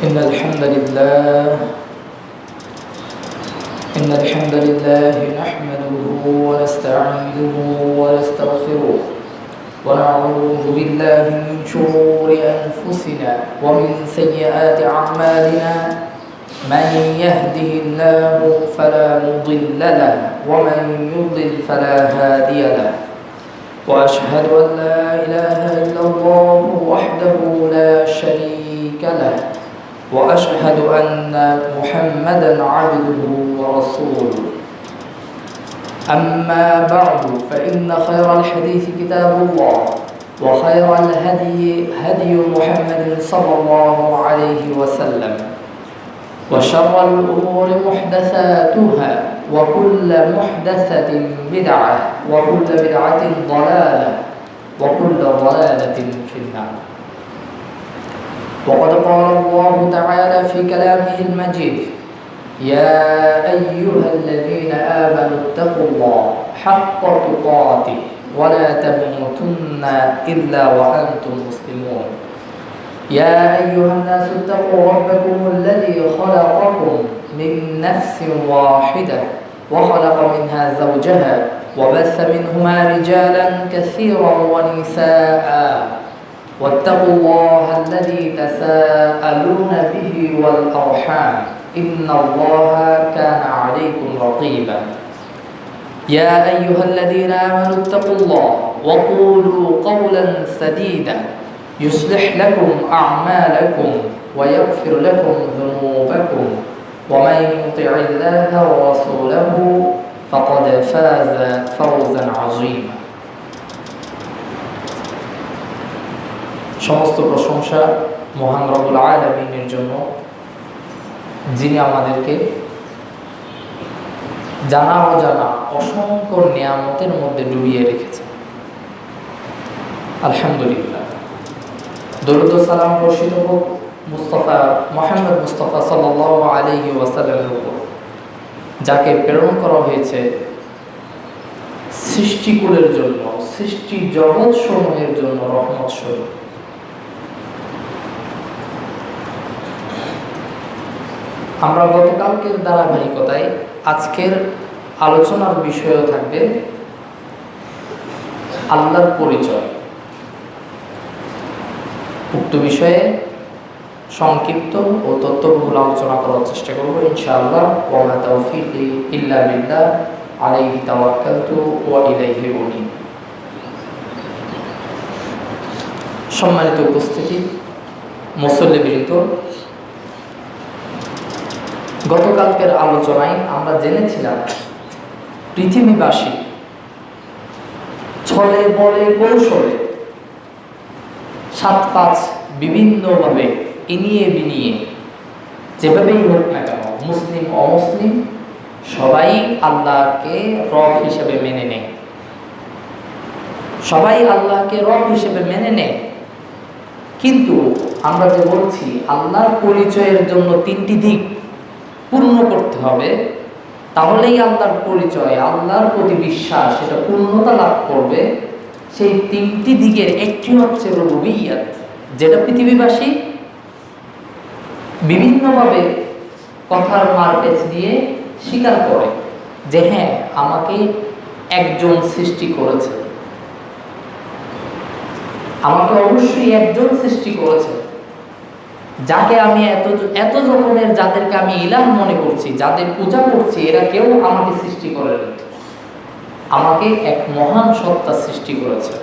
إن الحمد لله نحمده ونستعينه ونستغفره ونعوذ بالله من شرور أنفسنا ومن سيئات أعمالنا من يهده الله فلا مضل له ومن يضلل فلا هادي له وأشهد أن لا إله إلا الله وحده لا شريك له وأشهد أن محمدًا عبده ورسوله أما بعد فإن خير الحديث كتاب الله وخير الهدي هدي محمد صلى الله عليه وسلم وشر الأمور محدثاتها وكل محدثة بدعة وكل بدعة ضلالة وكل ضلالة في النار. وقد قال الله تعالى في كلامه المجيد: يا أيها الذين آمنوا اتقوا الله حق تقاته ولا تموتن إلا وأنتم مسلمون. يا أيها الناس اتقوا ربكم الذي خلقكم من نفس واحدة وخلق منها زوجها وبث منهما رجالا كثيرا ونساء واتقوا الله الذي تساءلون به والأرحام إن الله كان عليكم رقيبا. يا أيها الذين آمنوا اتقوا الله وقولوا قولا سديدا يصلح لكم أعمالكم ويغفر لكم ذنوبكم ومن يطع الله ورسوله فقد فاز فوزا عظيما. সমস্ত প্রশংসা মহান রব্বুল আলামিনের জন্য, যিনি আমাদেরকে জানা অজানা অসংখ্য নিয়ামতের মধ্যে ডুবিয়ে রেখেছেন। আলহামদুলিল্লাহ। দরুদ ও সালাম বর্ষিত হোক মুহাম্মদ মুস্তাফা সাল্লাল্লাহু আলাইহি ওয়াসাল্লামের উপর, যাকে প্রেরণ করা হয়েছে সৃষ্টিকুলের জন্য, সৃষ্টি জগৎ সমূহের জন্য রহমত স্বরূপ। আমরা গতকালকের ধারাবাহিকতায় আজকের আলোচনার বিষয়ও থাকবে আল্লাহর পরিচয়। উক্ত বিষয়ে সংক্ষিপ্ত ও তথ্যবহুল আলোচনা করার চেষ্টা করব ইনশাআল্লাহ। ওয়া মা তাওফীকি ইল্লা বিল্লাহ আলাইহি তাওয়াক্কালতু ওয়া ইলাইহি উনীব। সম্মানিত উপস্থিতি, মুসল্লিবৃন্দ, গতকালকের আলোচনায় আমরা জেনেছিলাম পৃথিবীবাসী ছলে বলে কৌশলে সাত পাঁচ বিভিন্নভাবে ইনিয়ে বিনিয়ে যেভাবেই হোক না কেন, মুসলিম অমুসলিম সবাই আল্লাহকে রব হিসেবে মেনে নেয়, সবাই আল্লাহকে রব হিসেবে মেনে নেয়। কিন্তু আমরা যে বলছি আল্লাহর পরিচয়ের জন্য তিনটি দিক পূর্ণ করতে হবে, তাহলেই আল্লাহর পরিচয়, আল্লাহর প্রতি বিশ্বাস সেটা পূর্ণতা লাভ করবে। সেই তিনটি দিকের একটি হচ্ছে রুবুবিয়্যাত, যেটা পৃথিবীবাসী বিভিন্নভাবে কথার মারপেচ দিয়ে স্বীকার করে যে হ্যাঁ, আমাকে একজন সৃষ্টি করেছে, আমাকে অবশ্যই একজন সৃষ্টি করেছে, যাকে আমি এত রকমের, যাদেরকে আমি ইলাহ মনে করছি, যাদের পূজা করছি, এরা কেউ আমাকে সৃষ্টি করেনি, আমাকে এক মহান সত্তা সৃষ্টি করেছে।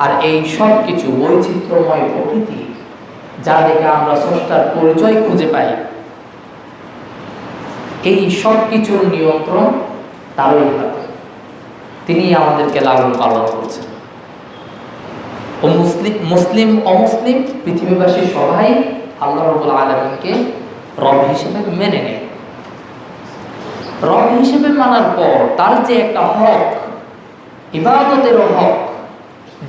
আর এই সব কিছু বৈচিত্র্যময় প্রকৃতি, যা দেখে আমরা স্রষ্টার পরিচয় খুঁজে পাই, এই সব কিছুর নিয়ন্ত্রণ তারই হাতে। তিনি আমাদেরকে লালন পালন করছেন। ও মুসলিম অমুসলিম পৃথিবীবাসী সবাই আল্লাহ রাব্বুল আলামিনকে রব হিসেবে মেনে নেয়। রব হিসেবে মানার পর তার যে একটা হক, ইবাদতের হক,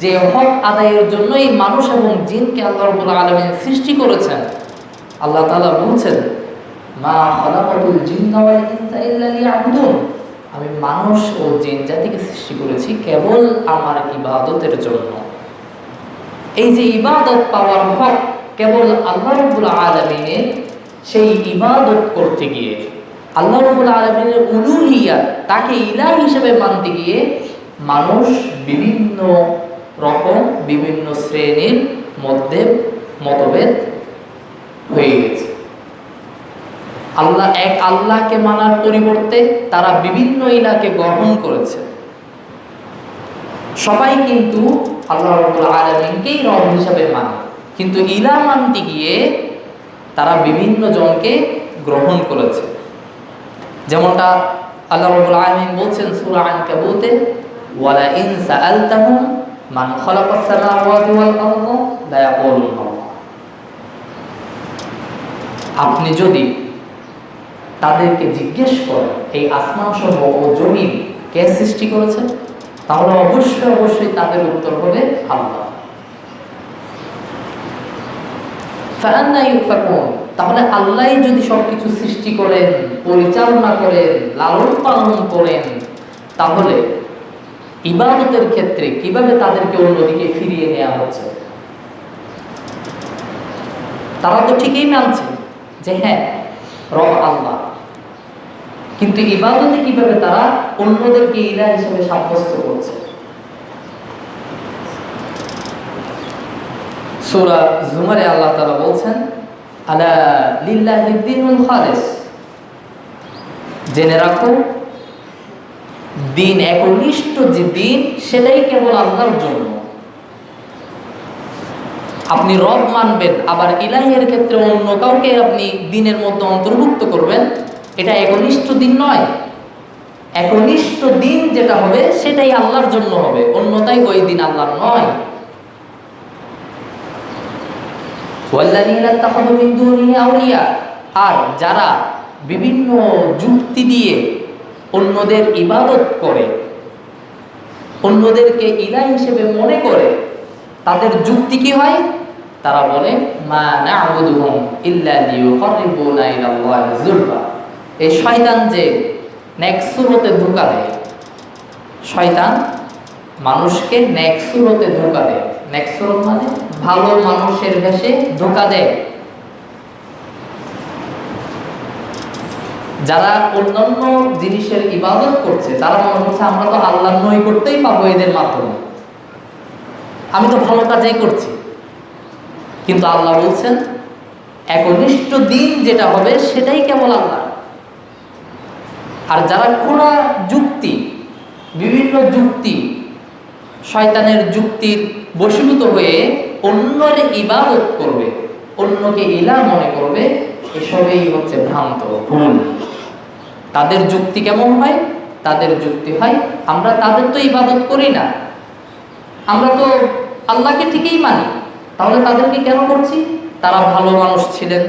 যে হক আদায়ের জন্যই মানুষ এবং জিনকে আল্লাহ রাব্বুল আলামিন সৃষ্টি করেছেন। আল্লাহ তাআলা বলছেন, মা খালাকাতুল জিন্না ওয়াল ইনসা ইল্লা লিয়াবুদুন, আমি মানুষ ও জিন জাতিকে সৃষ্টি করেছি কেবল আমার ইবাদতের জন্য। এই যে ইবাদত পাওয়ার হক, কেবল আল্লাহ রাব্বুল আলামিনের সেই ইবাদত করতে গিয়ে, আল্লাহ রাব্বুল আলামিনের উলুহিয়াত, তাকে ইলাহ হিসেবে মানতে গিয়ে মানুষ বিভিন্ন রকম বিভিন্ন শ্রেণীর মধ্যে মতভেদ হয়ে গেছে। এক আল্লাহকে মানার পরিবর্তে তারা বিভিন্ন ইলাহকে গ্রহণ করেছে। সবাই কিন্তু আল্লাহ রাব্বুল আলামিনকেই রব হিসেবে মানে, কিন্তু ইলাহ মানতে গিয়ে তারা বিভিন্ন জনকে গ্রহণ করেছে। যেমনটা আল্লাহ রাব্বুল আলামিন বলছেন সূরা আনকাবুতে, ওয়ালা ইন সাআলতাহুম মান খালাকাস সামাওয়াতি ওয়াল আরদ লা ইয়াকুলুনা আল্লাহ। আপনি যদি তাদেরকে জিজ্ঞেস করেন এই আসমান সমূহ ও জমিন কে সৃষ্টি করেছে, তাহলে অবশ্যই তাদের উত্তর হবে আল্লাহ। ফাআন্না ইউফাকুন, তাহলে আল্লাহ যদি সবকিছু সৃষ্টি করেন, পরিচালনা করেন, লালন পালন করেন, তাহলে ইবাদতের ক্ষেত্রে কিভাবে তাদেরকে অন্যদিকে ফিরিয়ে নেওয়া হচ্ছে? তারা তো ঠিকই মানছে যে হ্যাঁ রব আল্লাহ, কিন্তু ইবাদতে কিভাবে তারা অন্যদেরকে ইলাহ হিসেবে সাব্যস্ত করছে? সূরা জুমারে আল্লাহ তাআলা বলছেন, আলা লিল্লাহিদ দীনুল খালিস, জেনে রাখো দিন, একনিষ্ঠ যে দিন, সেটাই কেবল আল্লাহর জন্য। আপনি রব মানবেন, আবার ইলাহের ক্ষেত্রে অন্য কাউকে আপনি দিনের মধ্যে অন্তর্ভুক্ত করবেন, এটা একনিষ্ঠ দিন নয়। একনিষ্ঠ দিন যেটা হবে সেটাই আল্লাহর জন্য হবে, অন্যটাই ওই দিন আল্লাহর নয়। ওয়াল্লাযীনা ইত্তাখাযু মিন দুনিহি আউলিয়া, আর যারা বিভিন্ন যুক্তি দিয়ে অন্যদের ইবাদত করে, অন্যদেরকে ইলাহ হিসেবে মনে করে, তাদের যুক্তি কি হয়? তারা বলে মা না'বুদুহুম ইল্লা লিয়ুকাররিবুনা ইলাল্লাহি যুলফা। এই শয়তান যে নেক সুরতে ধোঁকা দেয়, শয়তান মানুষকে নেক সুরতে ধোঁকা দেয়। নেক সুরত মানে ভালো মানুষের বেশে ধোঁকা দেয়। যারা অন্যান্য জিনিসের ইবাদত করছে, তারা মনে করছে আমরা তো আল্লাহর নৈকট্যই পাবো এদের মাধ্যমে, আমি তো ভালো কাজই করছি। কিন্তু আল্লাহ বলছেন একনিষ্ঠ দিন যেটা হবে সেটাই কেবল আল্লাহ। আর যারা খোঁড়া যুক্তি, বিভিন্ন যুক্তি, শয়তানের যুক্তির বশীভূত হয়ে অন্যের ইবাদত করবে, অন্যকে ইলাহ মনে করবে, এসবই হচ্ছে ভ্রান্ত, ভুল। তাদের যুক্তি কেমন হয়? তাদের যুক্তি হয় আমরা তাদের তো ইবাদত করি না, আমরা তো আল্লাহকে ঠিকই মানি, তাহলে তাদেরকে কেন করছি? তারা ভালো মানুষ ছিলেন,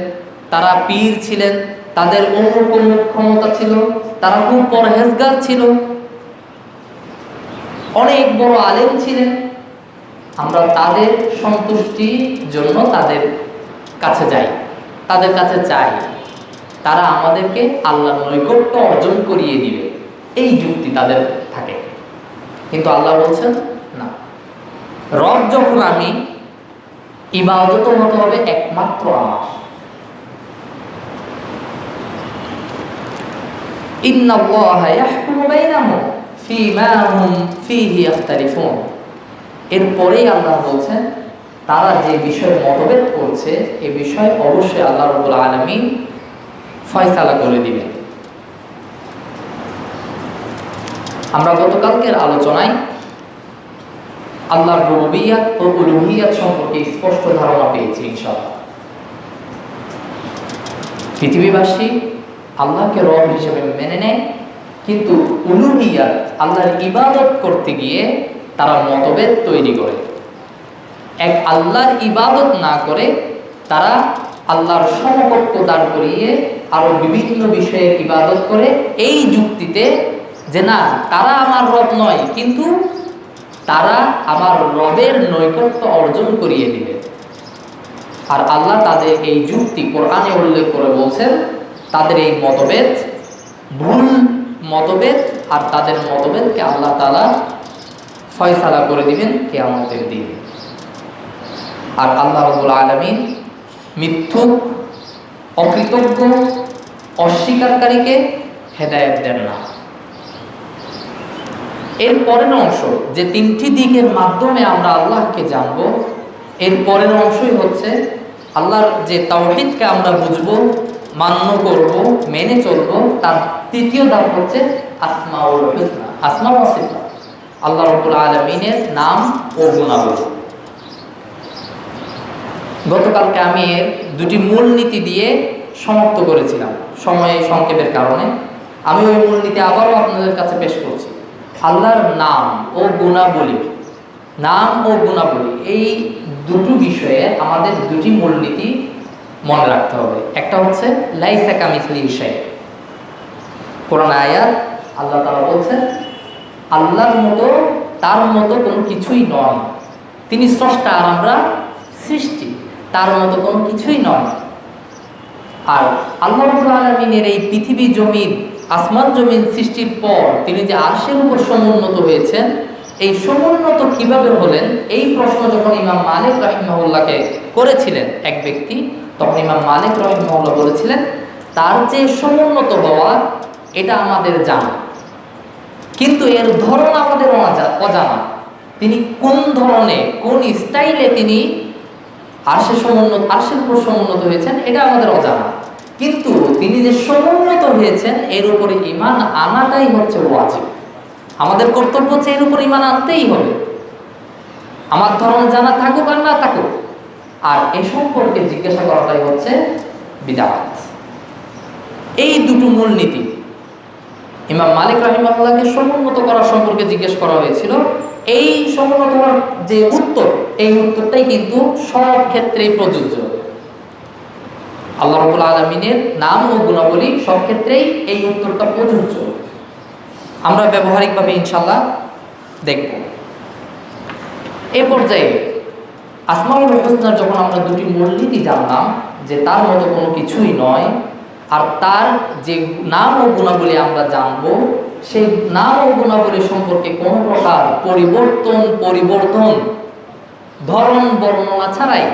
তারা পীর ছিলেন, তাদের অমুক অমুক ক্ষমতা ছিল, তারা খুব পরহেজগার ছিল, অনেক বড় আলেম ছিলেন, আমরা তাদের সন্তুষ্টির জন্য তাদের কাছে যাই, তাদের কাছে চাই, তারা আমাদেরকে আল্লাহর নৈকট্য অর্জন করিয়ে দিবে, এই যুক্তি তাদের থাকে। কিন্তু আল্লাহ বলছেন না, রব যখন আমি, ইবাদত হতে হবে একমাত্র আমার। ইন্নাল্লাহা ইয়াহকুমু বাইনাহুম ফীমা হুম ফীহি ইখতালিফুন। এরপরেই আল্লাহ বলছেন তারা যে বিষয়ে মতভেদ করছে এই বিষয়ে অবশ্যই আল্লাহ রাব্বুল আলামিন ফয়সালা করে দিবেন। আমরা গতকালকের আলোচনায় আল্লাহর রুবুবিয়্যাত ও উলুহিয়্যাত সম্পর্কে স্পষ্ট ধারণা পেয়েছি ইনশাআল্লাহ। পৃথিবীবাসী আল্লাহকে রব হিসেবে মেনে নেয়, কিন্তু উলুহিয়্যাত, আল্লাহর ইবাদত করতে গিয়ে তারা মতভেদ তৈরি করে। এক আল্লাহর ইবাদত না করে তারা আল্লাহর সমকক্ষ দাঁড় করিয়ে আরো বিভিন্ন বিষয়ের ইবাদত করে, এই যুক্তিতে যে না তারা আমার রব নয়, কিন্তু তারা আমার রবের নৈকট্য অর্জন করিয়ে দিবে। আর আল্লাহ তাদের এই যুক্তি কোরআনে উল্লেখ করে বলছেন তাদের এই মতভেদ ভুল মতভেদ, আর তাদের মতভেদকে আল্লাহ তাআলা ফয়সালা করে দিবেন কিয়ামতের দিন। আর আল্লাহ রাব্বুল আলামিন মিথ্যুক, অকৃতজ্ঞ, অস্বীকারীকে হেদায়েত দেন না। এর পরের অংশ, যে তিনটি দিকের মাধ্যমে আমরা আল্লাহকে জানব, এর পরের অংশই হচ্ছে আল্লাহর যে তাওহীদকে আমরা বুঝব, মান্য করব, মেনে চলব। তার তৃতীয় ধাপ হচ্ছে আসমাউল হুসনা, আসমা ওয়া সিফাত, আল্লাহ রাব্বুল আলামিনের নাম ও গুণাবলী। গতকালকে আমি এর দুটি মূলনীতি দিয়ে সমাপ্ত করেছিলাম, সময় সংক্ষেপের কারণে আমি ওই মূলনীতি আবারও আপনাদের কাছে পেশ করছি। আল্লাহর নাম ও গুণাবলী, নাম ও গুণাবলী, এই দুটো বিষয়ে আমাদের দুটি মূলনীতি মনে রাখতে হবে। একটা হচ্ছে লাইসা কামিসলিহি শাই, কোরআন আয়াত আল্লাহ তাআলা বলছেন আল্লাহর মতো, তার মতো কোনো কিছুই নয়। তিনি স্রষ্টা আর আমরা সৃষ্টি, তার মতো কোনো কিছুই নয়। আর আল্লাহ রাব্বুল আলামিনের এই পৃথিবী জমিন, আসমান জমিন সৃষ্টির পর তিনি যে আরশের উপর সমুন্নত হয়েছেন, এই সমুন্নত কিভাবে হলেন, এই প্রশ্ন যখন ইমাম মালিক রাহিমাহুল্লাহকে করেছিলেন এক ব্যক্তি, তখন ইমাম মালিক রাহিমাহুল্লাহ বলেছিলেন তার যে সমুন্নত হওয়া এটা আমাদের জানা, কিন্তু এর ধরন আমাদের অজানা। তিনি কোন ধরনে, কোন স্টাইলে তিনি আরশের উপর সমুন্নত হয়েছেন এটা আমাদের অজানা, কিন্তু তিনি যে সমুন্নত হয়েছেন এর উপরে ঈমান আনাটাই হচ্ছে ওয়াজিব। আমাদের কর্তব্য হচ্ছে এর উপর ঈমান আনতেই হবে, আমার ধরন জানা থাকুক আর না থাকুক। আর এ সম্পর্কে জিজ্ঞাসা করাটাই হচ্ছে বিদআত। এই দুটো মূলনীতি ইমাম মালিক রাহিমাহুল্লাহকে সমুন্নত করার সম্পর্কে জিজ্ঞেস করা হয়েছিল। এই সমুন্নত হওয়ার যে উত্তর, এই উত্তরটাই কিন্তু সব ক্ষেত্রেই প্রযোজ্য। আল্লাহ রাব্বুল আলামিনের নাম ও গুণাবলী সব ক্ষেত্রেই এই উত্তরটা প্রযোজ্য। আমরা ব্যবহারিকভাবে ইনশাআল্লাহ দেখব। এ পর্যায়ে আসমাউল হুসনার যখন আমরা দুটি মূলনীতি জানলাম, যে তার মতো কোনো কিছুই নয়, আর তার যে নাম ও গুণাবলী আমরা জানব, সেই নাম ও গুণাবলী সম্পর্কে কোনো প্রকার পরিবর্তন ধরন বর্ণনা ছাড়াই,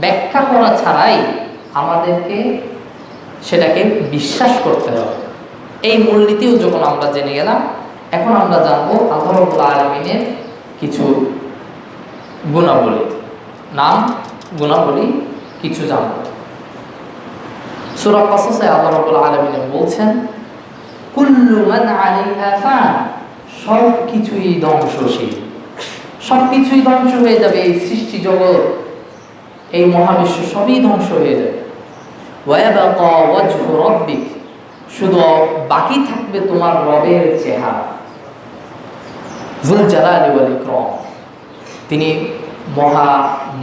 ব্যাখ্যা করা ছাড়াই আমাদেরকে সেটাকে বিশ্বাস করতে হবে। এই মূলনীতিও যখন আমরা জেনে গেলাম, এখন আমরা জানবো আল্লাহ রাব্বুল আলামিনের কিছু গুণাবলী, নাম গুণাবলী কিছু জানবো। সূরা কাসাসে আল্লাহ রাব্বুল আলামিন বলছেন কুল্লু মান আলাইহা ফান, সব কিছুই ধ্বংসশীল, সব কিছুই ধ্বংস হয়ে যাবে। এই সৃষ্টি জগৎ, এই মহাবিশ্ব সবই ধ্বংস হয়ে যাবে। ওয়া ইয়াবকা ওয়াজহু রাব্বিক, শুধু বাকি থাকবে তোমার রবের চেহারা। যুল জালালি ওয়াল ইকরাম, তিনি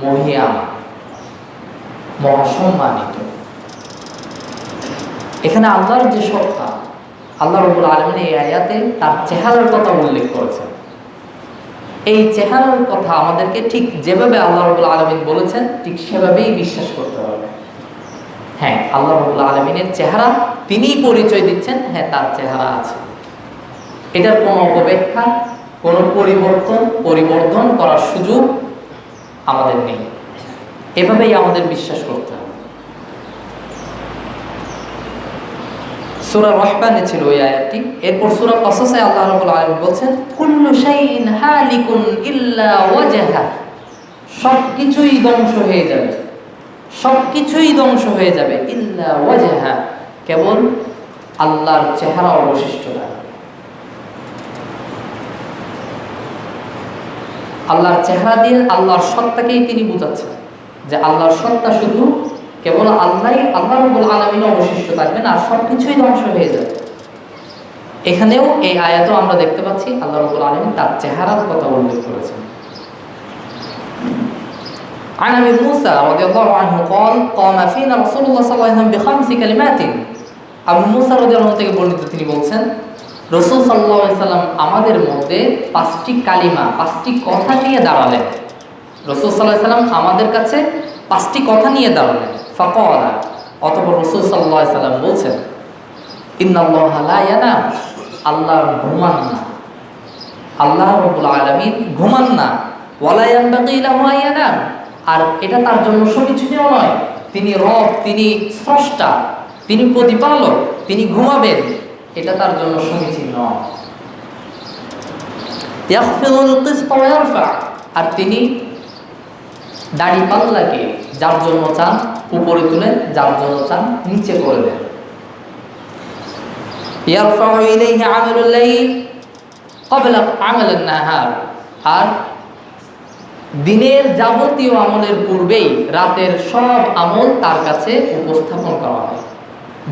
মহিয়ান, মহাসম্মানিত। এখানে আল্লাহর যে সত্তা, আল্লাহ রাব্বুল আলামিন এই আয়াতে তার চেহারার কথা উল্লেখ করেছেন। এই চেহারার কথা আমাদেরকে ঠিক যেভাবে আল্লাহ রাব্বুল আলামিন বলেছেন ঠিক সেভাবেই বিশ্বাস করতে হবে। হ্যাঁ, আল্লাহ রাব্বুল আলামিনের চেহারা তিনিই পরিচয় দিচ্ছেন, হ্যাঁ তার চেহারা আছে। এটার কোনো অপব্যাখ্যা, কোনো পরিবর্ধন করার সুযোগ আমাদের নেই। এভাবেই আমাদের বিশ্বাস করতে হবে। সূরা রহমানে ছিল ওই আয়াতটি। এরপর সূরা কাসাসে আল্লাহ রাব্বুল আলামিন বলছেন কুল্লু শাইইন হালিকুন ইল্লা ওয়াজহা, সবকিছুই ধ্বংস হয়ে যাবে, সবকিছুই ধ্বংস হয়ে যাবে, ইল্লা ওয়াজহা, কেবল আল্লাহর চেহারা অবশিষ্ট থাকবে। আল্লাহর চেহারা দিয়ে আল্লাহর সত্তাকেই তিনি বোঝাচ্ছেন, যে আল্লাহর সত্তা শুধু কেবল আল্লাহ রাব্বুল আলামিন অবশিষ্ট থাকবেন, আর সবকিছুই ধ্বংস হয়ে যাবে। এখানেও এই আয়াতও আমরা দেখতে পাচ্ছি আল্লাহ রাব্বুল আলামিন তার চেহারার কথা উল্লেখ করেছেন। عن ابي موسى رضي الله عنه قال قام فينا رسول الله صلى الله عليه وسلم بخمس كلمات। আবু মুসা রাদিয়াল্লাহু আনহু থেকে বর্ণিত, তিনি বলছেন রাসূল সাল্লাল্লাহু আলাইহি সাল্লাম আমাদের মধ্যে পাঁচটি কালিমা, পাঁচটি কথা নিয়ে দাঁড়ালেন। রাসূল সাল্লাল্লাহু আলাইহি সাল্লাম আমাদের কাছে পাঁচটি কথা নিয়ে দাঁড়ালেন। ফাকালা, অতঃপর রাসূল সাল্লাল্লাহু আলাইহি সাল্লাম বলছেন ইন্নাল্লাহা লা ইয়ানাম, আল্লাহ ঘুমান না, আল্লাহ রাব্বুল আলামিন ঘুমান না। ওয়ালা ইয়ানবাগি লাহু আন ইয়ানাম, আর এটা তার জন্য শোভনীয় নয়। তিনি রব, তিনি স্রষ্টা, তিনি প্রতিপালক, তিনি ঘুমাবেন, এটা তার জন্য সমীচীন নয়। ইয়াখফিদুল কিসতা ওয়া ইয়ারফা, আর তিনি দাড়ি পাল্লাকে যার জন্য চান উপরে তুলেন, যার জন্য চান নিচে করে দেন। ইয়ারফাউ ইলাইহি আমালুল লাইল ক্বাবলা আমালিন নাহার, আর দিনের যাবতীয় আমলের পূর্বেই রাতের সব আমল তার কাছে উপস্থাপন করা হয়।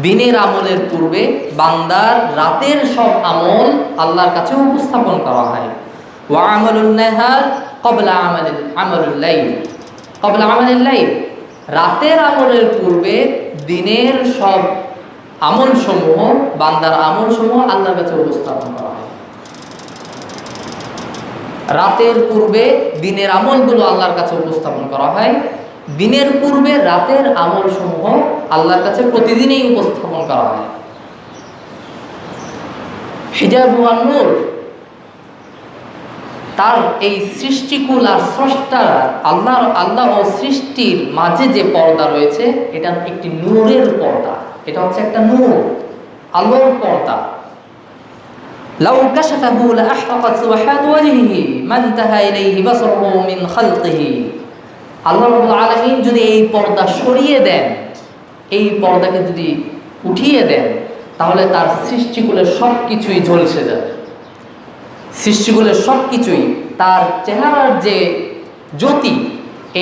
দিনের আমলের পূর্বে বান্দার রাতের সব আমল আল্লাহর কাছে উপস্থাপন করা হয়। ওয়া আমালুন নাহার ক্বাবলা আমালুল লাইল ক্বাবলা আমালিল লাইল, রাতের আমলের পূর্বে দিনের সব আমলসমূহ, বান্দার আমলসমূহ আল্লাহর কাছে উপস্থাপন করা হয়। রাতের পূর্বে দিনের আমলগুলো আল্লাহর কাছে উপস্থাপন করা হয়, দিনের পূর্বে রাতের আমলসমূহ আল্লাহর কাছে প্রতিদিনই উপস্থাপন করা হয়। হিজাবু ওয়ান নূর, তার এই সৃষ্টিকুল আর স্রষ্টা আল্লাহ ও সৃষ্টির মাঝে যে পর্দা রয়েছে, এটা একটি নূরের পর্দা, এটা হচ্ছে একটা নূর, আলোর পর্দা। লাউ কাশাফাহু লাআহরাকাত সুবহানাতু ওয়াজহিহি মান তাহা ইলাইহি বাসারুহু মিন খালকিহি। আল্লাহ রাব্বুল আলামিন যদি এই পর্দা সরিয়ে দেন, এই পর্দাকে যদি উঠিয়ে দেন, তাহলে তার সৃষ্টিকুলের সব কিছুই ঝলসে যাবে। সৃষ্টিকুলের সব কিছুই, তার চেহারার যে জ্যোতি,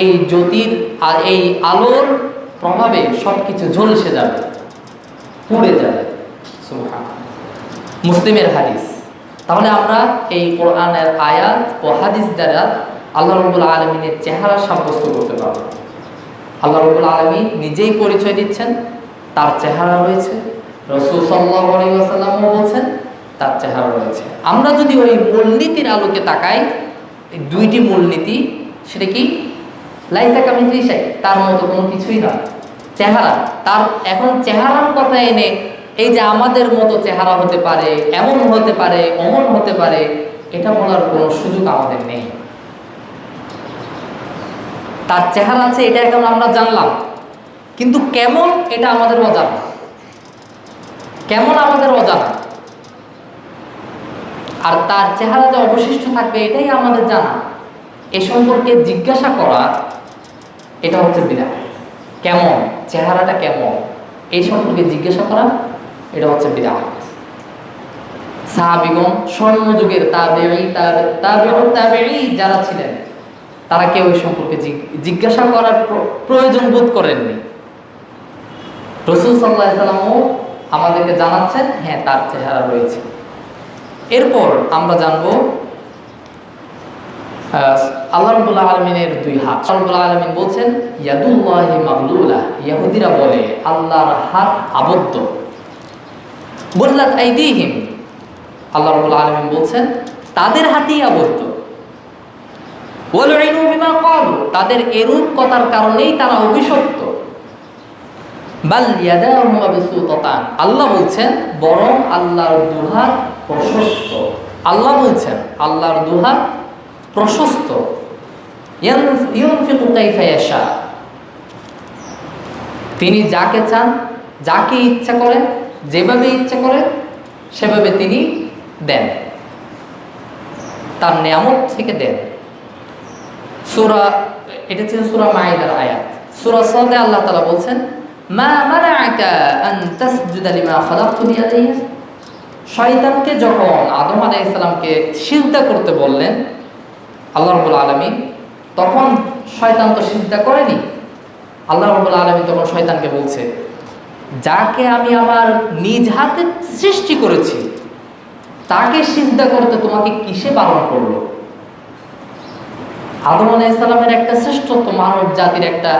এই জ্যোতির আর এই আলোর প্রভাবে সব কিছু ঝলসে যাবে, পুড়ে যাবে। সুবহানাল্লাহ। মুসলিমের হাদিস। তাহলে আমরা এই কোরআনের আয়াত ও হাদিস দ্বারা আল্লাহ রাব্বুল আলামিনের চেহারা সাব্যস্ত করতে পারব। আল্লাহ রাব্বুল আলামিন নিজেই পরিচয় দিচ্ছেন, তার চেহারা রয়েছে। রাসূল সাল্লাল্লাহু আলাইহি ওয়াসাল্লামও বলছেন তার চেহারা রয়েছে। আমরা যদি ওই মূলনীতির আলোকে তাকাই, এই দুইটি মূলনীতি, সেটা কি? লাইসা কামিথলিহি শাই, তার মতো কোনো কিছুই না চেহারা। তার এখন চেহারার কথা এনে এই যে আমাদের মতো চেহারা হতে পারে, এমন হতে পারে, অমন হতে পারে, এটা বলার কোনো সুযোগ আমাদের নেই। তার চেহারা আছে, এটা এখন আমরা জানলাম, কিন্তু কেমন এটা আমাদের অজানা। কেমন আমাদের অজানা, আর তার চেহারা যে অবশিষ্ট থাকবে এটাই আমাদের জানা। এ সম্পর্কে জিজ্ঞাসা করা, এটা হচ্ছে বিদআত। কেমন চেহারাটা, কেমন এই সম্পর্কে জিজ্ঞাসা করা, এটা হচ্ছে বিদআত। সাহাবীগণ, স্বর্ণযুগের তাবেঈ যারা ছিলেন, তারা কেউ এই সম্পর্কে জিজ্ঞাসা করার প্রয়োজন বোধ করেননি। রাসূল সাল্লাল্লাহু আলাইহি ওয়াসাল্লামও আমাদেরকে জানাচ্ছেন, হ্যাঁ তার চেহারা রয়েছে। এরপর আমরা জানবো আল্লাহ রাব্বুল আলামিনের দুই হাত। আল্লাহ রাব্বুল আলামিন বলছেন ইয়াদুল্লাহি মাগলুলা, ইহুদিরা বলে আল্লাহর হাত আবদ্ধ। গুল্লাত আইদিহিম, আল্লাহ রাব্বুল আলামিন বলছেন তাদের হাতই আবদ্ধ। ওয়ালউইনু বিমা ক্বালু, তাদের এরূপ কথার কারণেই তারা অভিশপ্ত। বাল ইয়াদাহু মাবসুতাতান, আল্লাহ বলছেন বরং আল্লাহর দুহাত প্রশস্ত। আল্লাহ বলছেন আল্লাহর দুহাত প্রশস্ত। ইউনফিকু কাইফা ইয়াশা, তিনি যাকে চান, যাকে ইচ্ছা করেন, যেভাবে ইচ্ছা করেন সেভাবে তিনি দেন, তার নিয়ামত থেকে দেন। সূরা, এটা ছিল সূরা মাইদার আয়াত। সূরা সাদে আল্লাহ তাআলা বলছেন মা মানাআকা আন তাসজুদা লিমা খালাকতু বিয়াদাইয়া, শয়তানকে যখন আদম আলাইহিস সালামকে সিজদা করতে বললেন আল্লাহ রাব্বুল আলামিন, তখন শয়তান তো সিজদা করেনি। আল্লাহ রাব্বুল আলামিন তখন শয়তানকে বলছে যাকে আমি আমার নিজ হাতে সৃষ্টি করেছি তাকে সিজদা করতে তোমাকে কিসে বারণ করলো? আদম আলাইহিস সালামের একটা শ্রেষ্ঠত্ব, মানব জাতির একটা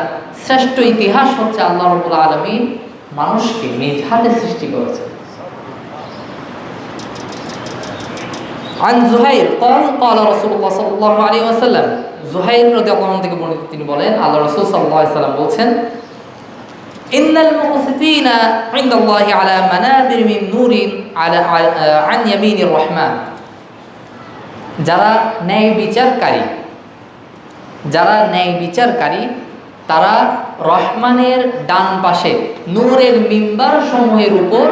শ্রেষ্ঠ ইতিহাস হচ্ছে আল্লাহ রাব্বুল আলামিন মানুষকে নিজ হাতে সৃষ্টি করেছেন। আন জুহাইর قال قال رسول الله صلى الله عليه وسلم, জুহাইর রাদিয়াল্লাহু আনহু থেকে বর্ণিত, তিনি বলেন আল্লাহ রাসূল সাল্লাল্লাহু আলাইহি ওয়াসাল্লাম বলছেন ইন্নাল মুকসিতিনা ইনদাল্লাহি আলা মানাবির মিন নূরিন আলা আন ইয়ামিনির রহমান, যারা ন্যায় বিচারকারী তারা রহমানের ডান পাশে নূরের মিম্বার সমূহের উপর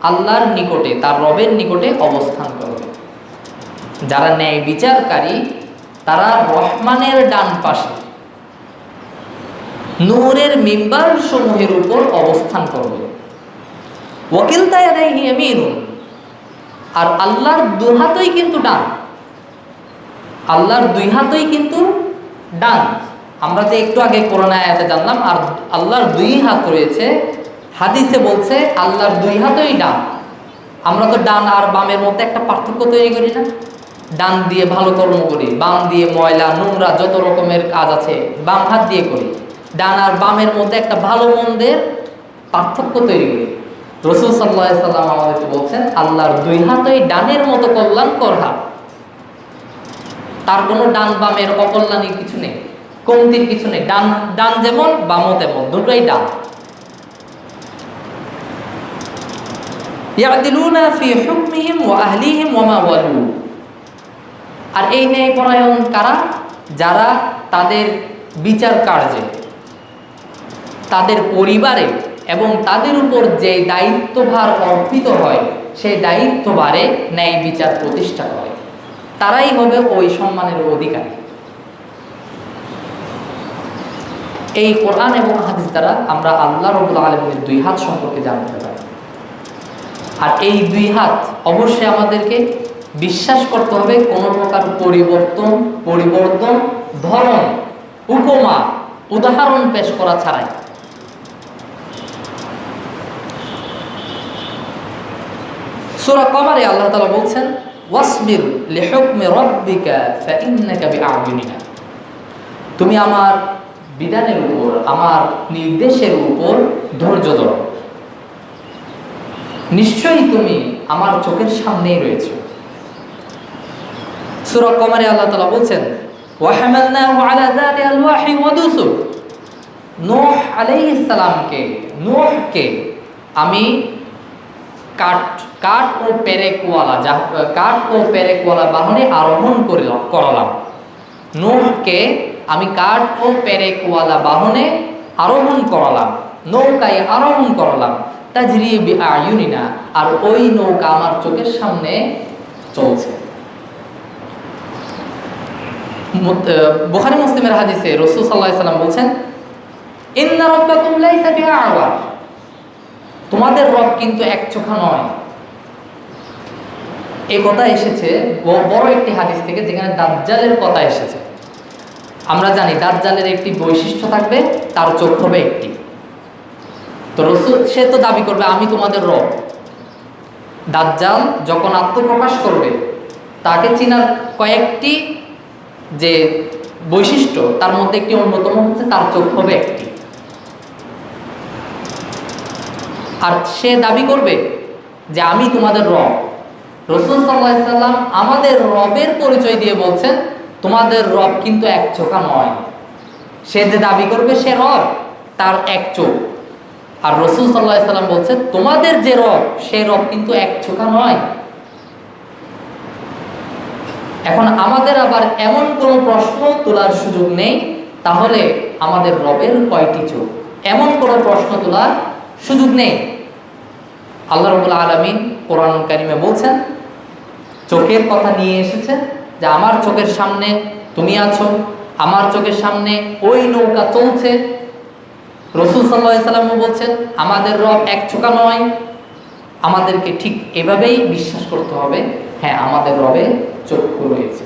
আল্লাহর নিকটে, তার রবের নিকটে অবস্থান করবে। যারা ন্যায় বিচারকারী তারা রহমানের ডান পাশে নূরের মিম্বার সমূহের উপর অবস্থান করবে। ওয়াকিলতা ইয়াদাইহি ইয়ামিনুন, আর আল্লাহর দুই হাতই কিন্তু ডান। আল্লাহর দুই হাতই কিন্তু ডান। আমরা যে একটু আগে কোরআন আয়াতে জানলাম, আর আল্লাহর দুই হাত রয়েছে, হাদিসে বলছে আল্লাহর দুই হাতই ডান। আমরা তো ডান আর বামের মধ্যে একটা পার্থক্য তৈরি করি না? ডান দিয়ে ভালো কর্ম করি, বাম দিয়ে ময়লা নোংরা যত রকমের কাজ আছে বাম হাত দিয়ে করি। ডান আর বামের মধ্যে একটা ভালো মন্দের পার্থক্য তৈরি করি। রাসূল সাল্লাল্লাহু আলাইহি সাল্লাম আমাদেরকে বলছেন আল্লাহর দুই হাতই ডানের মতো কল্যাণকর হাত। তার কোনো ডান বামের অকল্যাণী কিছু নেই, কমতির কিছু নেই। ডান ডান যেমন বামও তেমন, দুটোই ডান। ইয়াদিলুনা ফি হুকমিহিম ওয়া আহলিহিম ওয়া মা ওয়ালু। আর এই ন্যায়পরায়ণ কারা? যারা তাদের বিচার কার্যে, তাদের পরিবারে এবং তাদের উপর যে দায়িত্বভার অর্পিত হয় সেই দায়িত্বভারে ন্যায় বিচার প্রতিষ্ঠা করে, তারাই হবে ওই সম্মানের অধিকারী। এই কোরআন এবং হাদিস দ্বারা আমরা আল্লাহ রাব্বুল আলামিনের দুই হাত সম্পর্কে জানতে পারি। আর এই দুই হাত অবশ্যই আমাদেরকে বিশ্বাস করতে হবে কোনো প্রকার পরিবর্তন, ধরন, উপমা, উদাহরণ পেশ করা ছাড়াই। সূরা কমারে আল্লাহ তাআলা বলছেন ওয়াসবির লিহুকমি রাব্বিকা ফাইন্নাকা বিআয়ুনিনা। তুমি আমার বিধানের উপর, আমার নির্দেশের উপর ধৈর্য ধরো, নিশ্চয়ই তুমি আমার চোখের সামনেই রয়েছে। সূরা কমারে আল্লাহ তাআলা বলছেন ওয়া হামালনাহু আলা যাতি আলওয়াহি ওয়া দুসুর। নূহ আলাইহিস সালামকে, নূহকে আমি কাঠ ও পেরেকওয়ালা বাহনে আরোহণ করালাম। নূহকে আমি কাঠ ও পেরেকওয়ালা বাহনে আরোহণ করালাম, নৌকায় আরোহণ করালাম। তাজরি বিআয়ুনিনা, আর ওই নৌকা আমার চোখের সামনে চলছে। বুখারী মুসলিমের হাদিসে রাসূল সাল্লাল্লাহু আলাইহি সাল্লাম বলছেন ইন্না রাব্বাকুম লাইসা বিআওয়ার। তোমাদের রব কিন্তু একচোখা নয়। এই কথা এসেছে বড় একটি হাদিস থেকে, যেখানে দাজ্জালের কথা এসেছে। আমরা জানি দাজ্জালের একটি বৈশিষ্ট্য থাকবে, তার চোখ হবে একটি। তো রাসূল সে তো দাবি করবে আমি তোমাদের রব। দাজ্জাল যখন আত্মপ্রকাশ করবে, তাকে চিনার কয়েকটি যে বৈশিষ্ট্য, তার মধ্যে একটি অন্যতম হচ্ছে তার চোখ হবে একটি। আর সে দাবি করবে যে আমি তোমাদের রব। রাসূল সাল্লাল্লাহু আলাইহি সাল্লাম আমাদের রবের পরিচয় দিয়ে বলছেন তোমাদের রব কিন্তু এক চোখা নয়। সে যে দাবি করবে সে রব, তার এক চোখ। আর রাসূল সাল্লাল্লাহু আলাইহি সাল্লাম বলছেন তোমাদের যে রব সে রব কিন্তু এক চোখা নয়। এখন আমাদের আবার এমন কোনো প্রশ্ন তোলার সুযোগ নেই তাহলে আমাদের রবের কয়টি চোখ, এমন কোনো প্রশ্ন তোলার সুযোগ নেই। আল্লাহ রাব্বুল আলামিন কোরআনুল কারীমে বলছেন, চোখের কথা নিয়ে এসেছেন যে আমার চোখের সামনে তুমি আছো, আমার চোখের সামনে ওই নৌকা চলছে। রাসূল সাল্লাল্লাহু আলাইহি সাল্লাম বলছেন আমাদের রব এক চোখা নয়। আমাদেরকে ঠিক এভাবেই বিশ্বাস করতে হবে, হ্যাঁ আমাদের রবের চক্ষু রয়েছে।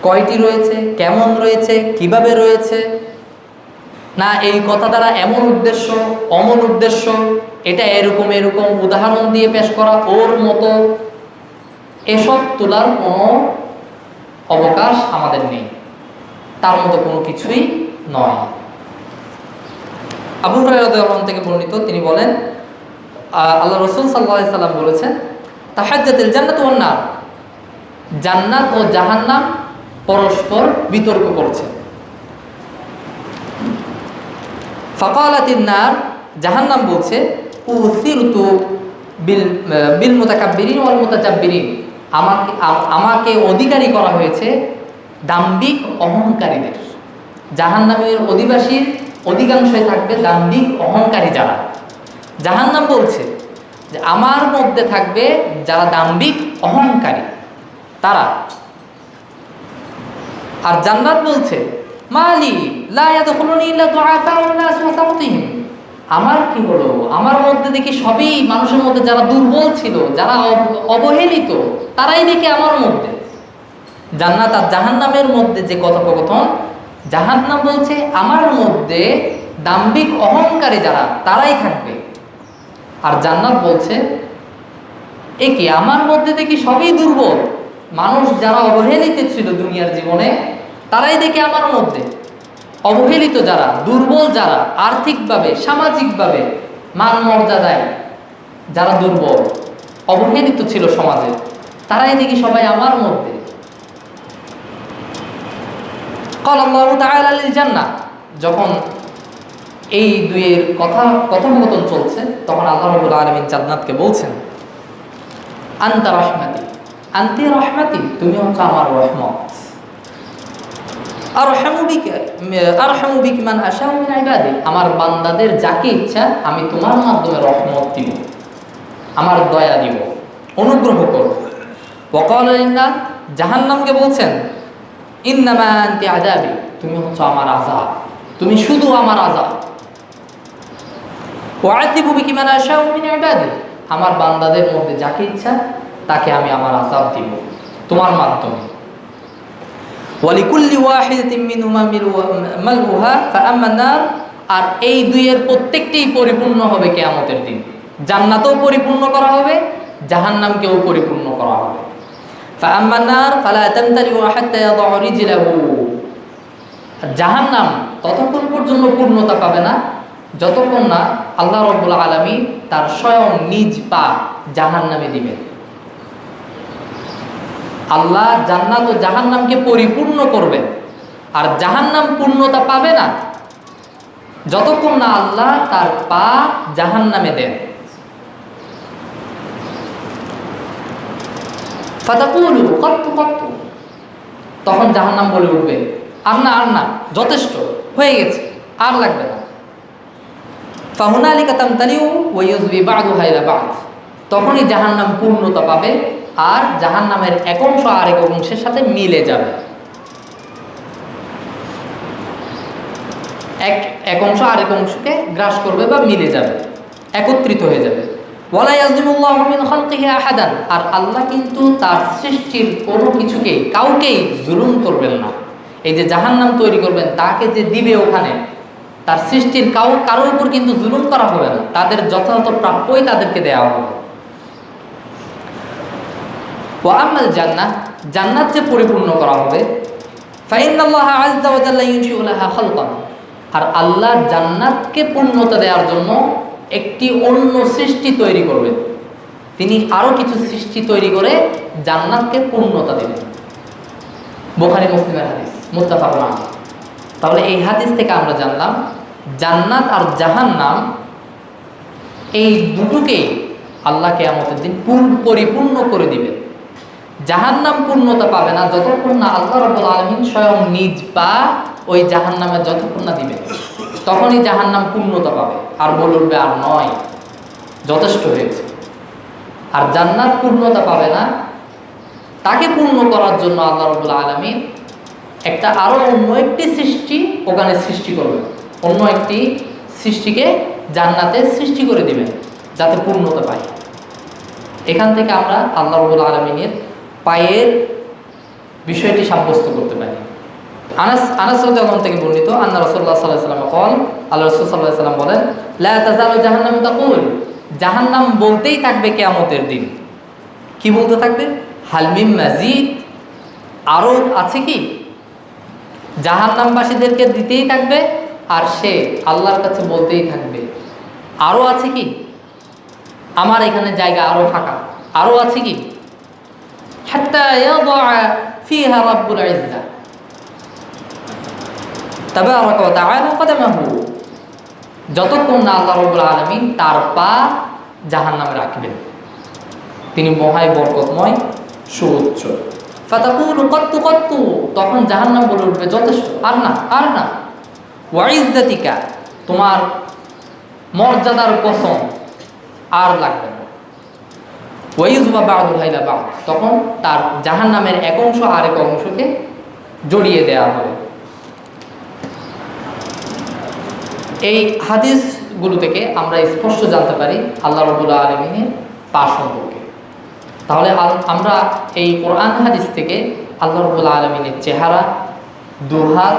কয়টি রয়েছে, কেমন রয়েছে, কিভাবে রয়েছে, না এই কথা দ্বারা এমন উদ্দেশ্য অমন উদ্দেশ্য, এটা এরকম এরকম উদাহরণ দিয়ে পেশ করা ওর মতো, এসব তোলার কোনো অবকাশ আমাদের নেই। তার মতো কোনো কিছুই নয়। আবু হুরায়রা রাদিয়াল্লাহু আনহু থেকে বর্ণিত, তিনি বলেন আল্লাহ রাসূল সাল্লাল্লাহু আলাইহি সাল্লাম বলেছেন তাহাজ্জাতুল জান্নাতু ওয়ান নার, জান্নাত ও জাহান্নাম পরস্পর বিতর্ক করছে। ফাকালাতিন নার, জাহান্নাম বলছে উসিরতু বিল মুতাকাব্বিরিন ওয়াল মুতাজাব্বিরিন, আমাকে অধিকারী করা হয়েছে দাম্ভিক অহংকারীদের। জাহান্নামের অধিবাসীর অধিকাংশই থাকবে দাম্ভিক অহংকারী যারা। জাহান্নাম বলছে যে আমার মধ্যে থাকবে যারা দাম্ভিক অহংকারী তারা। আর জান্নাত বলছে মালি লা ইয়াদখুলুনি ইল্লা দুআফাউন নাস ওয়া সাওতিহিম, আমার কি হলো, আমার মধ্যে দেখি সবই মানুষের মধ্যে যারা দুর্বল ছিল, যারা অবহেলিত, তারাই দেখি আমার মধ্যে। জান্নাত আর জাহান্নামের মধ্যে যে কথোপকথন, জাহান্নাম বলছে আমার মধ্যে দাম্ভিক অহংকারী যারা তারাই থাকবে, আর জান্নাত বলছে এ কি আমার মধ্যে দেখি সবই দুর্বল, মানুষ যারা অবহেলিত ছিল দুনিয়ার জীবনে তারাই দেখি আমার মধ্যে। অবহেলিত যারা, দুর্বল যারা, আর্থিকভাবে সামাজিকভাবে মান মর্যাদায় যারা দুর্বল অবহেলিত ছিল সমাজে, তারাই দেখি সবাই আমার মধ্যে। ক্বাল আল্লাহু তাআলা লিল জান্নাহ, যখন এই দুইয়ের কথোপকথন চলছে তখন আল্লাহ রাব্বুল আলামিন জান্নাতকে বলছেন আনতা রাহমাতি, আনতি রাহমাতি, তুমি হচ্ছে আমার রহমত। আরহামু বিকা মান আশাউ মিন ইবাদি, আমার বান্দাদের যাকে ইচ্ছা আমি তোমার মাধ্যমে রহমত দিব, আমার দয়া দিব, অনুগ্রহ করব। ওয়া ক্বালা ইন্না, জাহান্নামকে বলছেন ইন্নামা আনতি আযাবি, তুমি হচ্ছে আমার আযাব, তুমি শুধু আমার আযাব। ওয়া আযিবু বিকা মান আশাউ মিন ইবাদি, আমার বান্দাদের মধ্যে যাকে ইচ্ছা তাকে আমি আমার আযাব দিব তোমার মাধ্যমে। ওয়ালিকুল্লি ওয়াহিদাতিন মিনহুমা মালউহা ফাআম্মা নার, আর এই দুইয়ের প্রত্যেকটিই পরিপূর্ণ হবে কিয়ামতের দিন। জান্নাতও পরিপূর্ণ করা হবে, জাহান্নামকেও পরিপূর্ণ করা হবে। ফাআম্মা নার ফালা তামতালিউ হাত্তা ইয়াদউ রিজলাহু, জাহান্নাম ততক্ষণ পর্যন্ত পূর্ণতা পাবে না যতক্ষণ না আল্লাহ রাব্বুল আলামিন তার স্বয়ং নিজ পা জাহান্নামে দিবেন। আল্লাহ জান্নাত ও জাহান্নামকে পরিপূর্ণ করবেন, আর জাহান্নাম পূর্ণতা পাবে না যতক্ষণ না আল্লাহ তার পা জাহান্নামে দেন। ফাতাকুলু কত্তু কত্তু, তখন জাহান্নাম বলে উঠবে আর না, আর না, যথেষ্ট হয়ে গেছে, আর লাগবে না। ফাহুনালিকা তামতালিউ ওয়া ইউযবি বা'দুহা ইলা বা'দ, তখনই জাহান্নাম পূর্ণতা পাবে আর জাহান্নামের এক অংশ আরেক অংশের সাথে মিলে যাবে, এক অংশ আরেক অংশকে গ্রাস করবে বা মিলে যাবে, একত্রিত হয়ে যাবে। ওয়ালা ইয়াযলিমুল্লাহু মিন খালকিহি আহাদান, আর আল্লাহ কিন্তু তার সৃষ্টির কোনো কিছুকেই কাউকেই জুলুম করবেন না। এই যে জাহান্নাম তৈরি করবেন, তাকে যে দিবে ওখানে, তার সৃষ্টির কারোর উপর কিন্তু জুলুম করা হবে না, তাদের যথাযথ প্রাপ্যই তাদেরকে দেওয়া হবে। ওয়া আম্মাল জান্নাহ, জান্নাত যে পরিপূর্ণ করা হবে, ফাইন্নাল্লাহা আযযা ওয়া জাল্লা ইউনশিউ লাহা খালকান, আর আল্লাহ জান্নাতকে পূর্ণতা দেওয়ার জন্য একটি অন্য সৃষ্টি তৈরি করবেন। তিনি আরো কিছু সৃষ্টি তৈরি করে জান্নাতকে পূর্ণতা দেবেন। বুখারী মুসলিমের হাদিস, মুত্তাফাকুন আলাইহি। তাহলে এই হাদিস থেকে আমরা জানলাম জান্নাত আর জাহান্নাম এই দুটোকেই আল্লাহ কিয়ামতের দিন পরিপূর্ণ করে দিবেন। জাহান্নাম পূর্ণতা পাবে না যতক্ষণ না আল্লাহ রাব্বুল আলামিন স্বয়ং নিজ পা ওই জাহান্নামে যতক্ষণ না দিবেন, তখনই জাহান্নাম পূর্ণতা পাবে আর বলে উঠবে আর নয়, যথেষ্ট হয়েছে। আর জান্নাত পূর্ণতা পাবে না, তাকে পূর্ণ করার জন্য আল্লাহ রাব্বুল আলামিন একটা আরো অন্য একটি সৃষ্টি ওখানে সৃষ্টি করবেন, অন্য একটি সৃষ্টিকে জান্নাতে সৃষ্টি করে দিবেন যাতে পূর্ণতা পায়। এখান থেকে আমরা আল্লাহ রাব্বুল আলামিনের পায়ের বিষয়টি সাব্যস্ত করতে পারি। আনাস রাদিয়াল্লাহু থেকে বর্ণিত, আন্না রাসূলুল্লাহ সাল্লাল্লাহু আলাইহি ওয়াসাল্লাম قال, আল্লাহ রাসূল সাল্লাল্লাহু আলাইহি ওয়াসাল্লাম বলেন, লা তাযালু জাহান্নামু তাকুল, জাহান্নাম বলতেই থাকবে কিয়ামতের দিন। কি বলতে থাকবে? হাল মিন মাজিদ, আরো আছে কি? জাহান্নামবাসীদেরকে দিতেই থাকবে আর সে আল্লাহর কাছে বলতেই থাকবে আরো আছে কি, আমার এখানে জায়গা আরো ফাঁকা, আরো আছে কি? হাত্তা ইয়াদা ফিহা রাব্বুল ইজ্জা তাবারাকা ওয়া তাআলা কদমাহু, যতক্ষণ না আল্লাহ রাব্বুল আলামিন তার পা জাহান্নামে রাখবেন, তিনি মহায় বরকতময় সুউচ্চ। ফাতাকুলু কত্তু কত্তু, তখন জাহান্নাম বলে উঠবে যথেষ্ট, আর না, আর না, ওয়াইজ্জাতিকা, তোমার মর্যাদার কসম, আর লাগবে না। ওয়াইজবা বা'দুহা ইলা বা'দ, তখন তার জাহান্নামের এক অংশ আরেক অংশকে জড়িয়ে দেওয়া হবে। এই হাদিসগুলো থেকে আমরা স্পষ্ট জানতে পারি আল্লাহ রাব্বুল আলামিনের পা সম্পর্কে। তাহলে আমরা এই কোরআন হাদিস থেকে আল্লাহ রাব্বুল আলামিনের চেহারা, দুহাত,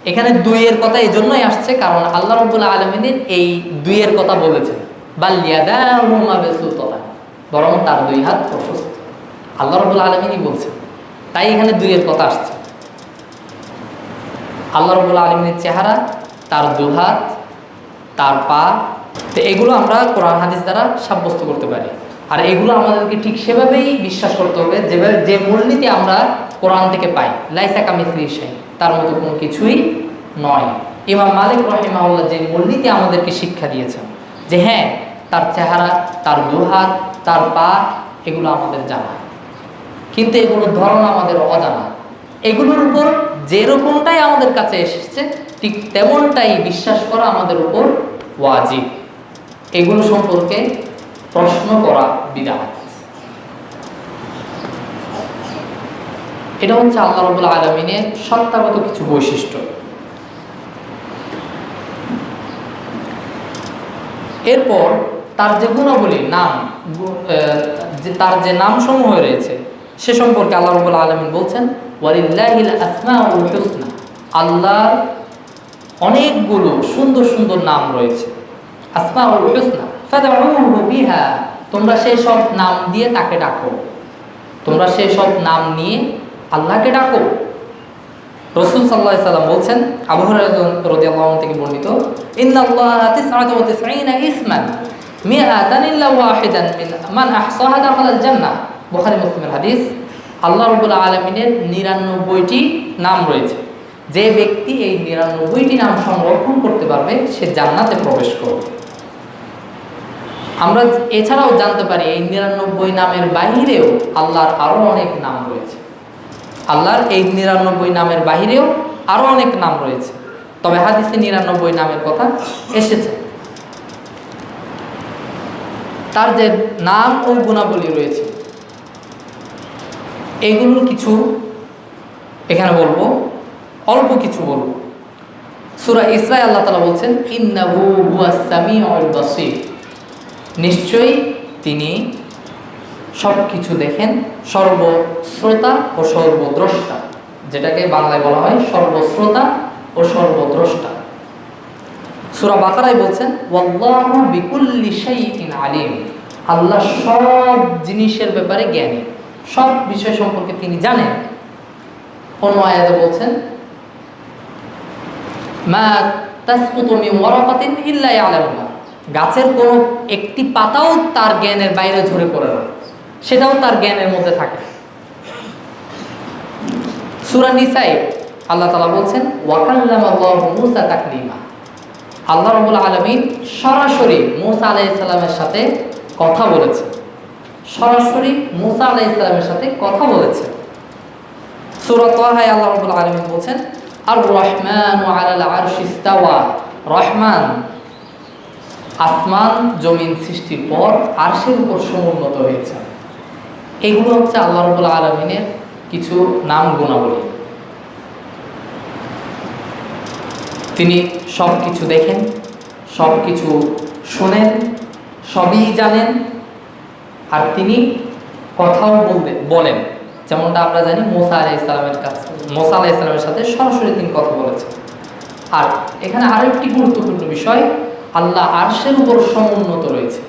এখানে দুইয়ের কথা এই জন্যই আসছে কারণ আল্লাহ রাব্বুল আলামিনের এই দুইয়ের কথা বলেছেন, বাল ইয়াদাহু মাবসুতাতান, বরং তার দুই হাত প্রশস্ত, আল্লাহ রাব্বুল আলামিনই বলছেন, তাই এখানে দুইয়ের কথা আসছে। আল্লাহ রাব্বুল আলামিনের চেহারা, তার দুহাত, তার পা, তো এগুলো আমরা কোরআন হাদিস দ্বারা সাব্যস্ত করতে পারি। আর এগুলো আমাদেরকে ঠিক সেভাবেই বিশ্বাস করতে হবে যেভাবে, যে মূলনীতি আমরা কোরআন থেকে পাই, লাইসা কামিসলিহি শাই, তার মতো কোনো কিছুই নয়। ইমাম মালিক রাহিমাহুল্লাহ যে মূলনীতি আমাদেরকে শিক্ষা দিয়েছেন যে হ্যাঁ, তার চেহারা, তার দুহাত, তার পা, এগুলো আমাদের জানা, কিন্তু এগুলোর ধরন আমাদের অজানা। এগুলোর উপর যেরকমটাই আমাদের কাছে এসেছে ঠিক তেমনটাই বিশ্বাস করা আমাদের উপর ওয়াজিব। এগুলো সম্পর্কে প্রশ্ন করা বিদআত। এটা হচ্ছে আল্লাহ রাব্বুল আলামিনের সত্তাগত কিছু বৈশিষ্ট্য। এরপর তার যে গুণাবলী, নাম, তার যে নামসমূহ রয়েছে সে সম্পর্কে আল্লাহ রাব্বুল আলামিন বলছেন, ওয়ালিল্লাহিল আসমাউল হুসনা, আল্লাহর অনেকগুলো সুন্দর সুন্দর নাম রয়েছে। আসমাউল হুসনা ফাদউহু বিহা, তোমরা সেই সব নাম দিয়ে তাকে ডাকো, তোমরা সেই সব নাম নিয়ে আল্লাহকে ডাকো। রাসূল সাল্লাল্লাহু আলাইহি সাল্লাম বলছেন, আবু হুরায়রা রাদিয়াল্লাহু আনহু থেকে বর্ণিত, ইন্নাল্লাহা 99 ইসমান মিআতান ইল্লা ওয়াহিদান মান আহসাহা দাখালাল জান্নাহ, বুখারী মুসলিমের হাদিস। আল্লাহ রাব্বুল আলামিনের 99টি নাম রয়েছে, যে ব্যক্তি এই 99টি নাম সংরক্ষণ করতে পারবে সে জান্নাতে প্রবেশ করবে। আমরা এছাড়াও জানতে পারি এই 99 নামের বাহিরেও আল্লাহর আরো অনেক নাম রয়েছে। আল্লাহর এই 99 নামের বাহিরেও আরো অনেক নাম রয়েছে, তবে হাদিসে 99 নামের কথা এসেছে। তার যে নাম ও গুণাবলী রয়েছে এগুলোর কিছু এখানে বলবো, অল্প কিছু বলবো। সূরা ইসরায় আল্লাহ তাআলা বলছেন, ইন্নাহু হুয়াস সামিউল বাসীর, নিশ্চয়ই তিনি সব কিছু দেখেন, সর্বশ্রোতা ও সর্বদ্রষ্টা, যেটাকে বাংলায় বলা হয় সর্বশ্রোতা ও সর্বদ্রষ্টা। সূরা বাকারায় বলছেন, ওয়াল্লাহু বিকুল্লি শাইইন আলিম, আল্লাহ সব জিনিসের ব্যাপারে জ্ঞানী, সব বিষয় সম্পর্কে তিনি জানেন। অন্য আয়াতে বলছেন, মা তাসকুতু মিন ওয়ারাকাতিন ইল্লা ইয়ালামুহা, গাছের কোনো একটি পাতাও তার জ্ঞানের বাইরে ঝরে পড়ে না, সেটাও তার জ্ঞানের মধ্যে থাকে। সূরা নিসায় আল্লাহ তাআলা বলছেন, ওয়া কাল্লামাল্লাহু মূসা তাকলিমা, আল্লাহ রাব্বুল আলামিন সরাসরি মূসা আলাইহিস সালামের সাথে কথা বলেছেন, সরাসরি মূসা আলাইহিস সালামের সাথে কথা বলেছেন। সূরা তাহায় আল্লাহ রাব্বুল আলামিন বলছেন, আর রহমানু আলাল আরশি ইস্তাওয়া, রহমান আসমান জমিন সৃষ্টির পর আরশের উপর সমুন্নত হয়েছে। এগুলো হচ্ছে আল্লাহ রাব্বুল আলামিনের কিছু নাম গুণাবলী। তিনি সব কিছু দেখেন, সব কিছু শোনেন, সবই জানেন, আর তিনি কথাও বলেন, যেমনটা আমরা জানি মুসা আলাইহিস সালামের সাথে সরাসরি তিনি কথা বলেছেন। আর এখানে আরো একটি গুরুত্বপূর্ণ বিষয়, আল্লাহ আরশের উপর সমুন্নত রয়েছে।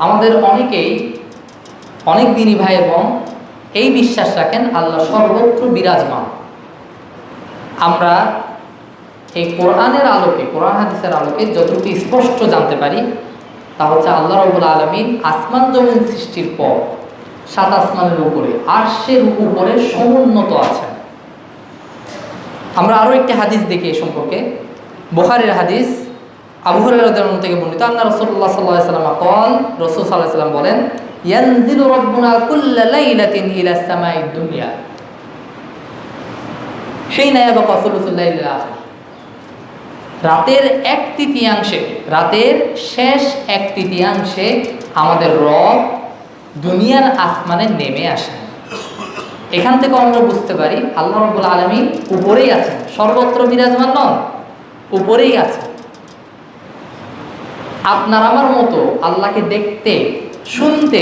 আমাদের অনেকেই, অনেক দিনই ভাই এবং এই বিশ্বাস রাখেন আল্লাহ সর্বত্র বিরাজমান। আমরা এই কোরআনের আলোকে, কোরআন হাদিসের আলোকে যতটুকু স্পষ্ট জানতে পারি তা হচ্ছে আল্লাহ রাব্বুল আলামিন আসমান জমিন সৃষ্টির পর 7 আসমানের উপরে আরশের উপরে সমুন্নত আছেন। আমরা আরো একটি হাদিস দেখি এই সম্পর্কে, বুখারীর হাদিস, আবু হুরায়রা রাদিয়াল্লাহু আনহু থেকে বর্ণিত, আন্না রাসূলুল্লাহ সাল্লাল্লাহু আলাইহি ওয়াসাল্লাম قال, রাসূল সাল্লাল্লাহু আলাইহি ওয়াসাল্লাম বলেন, ইয়ানজিলু রাব্বুনা কুল্লা লাইলাতিন ইলা সামাইদ দুনিয়া হিনা ইয়াবকা সুলুসুল লাইলিল আখির, রাতের 1/3, রাতের শেষ 1/3 আমাদের রব দুনিয়ার আসমানে নেমে আসেন। এখান থেকে আমরা বুঝতে পারি আল্লাহ রাব্বুল আলামিন উপরেই আছেন, সর্বত্র বিরাজমান নন, উপরেই আছেন। আপনার আমার মতো আল্লাহকে দেখতে, শুনতে,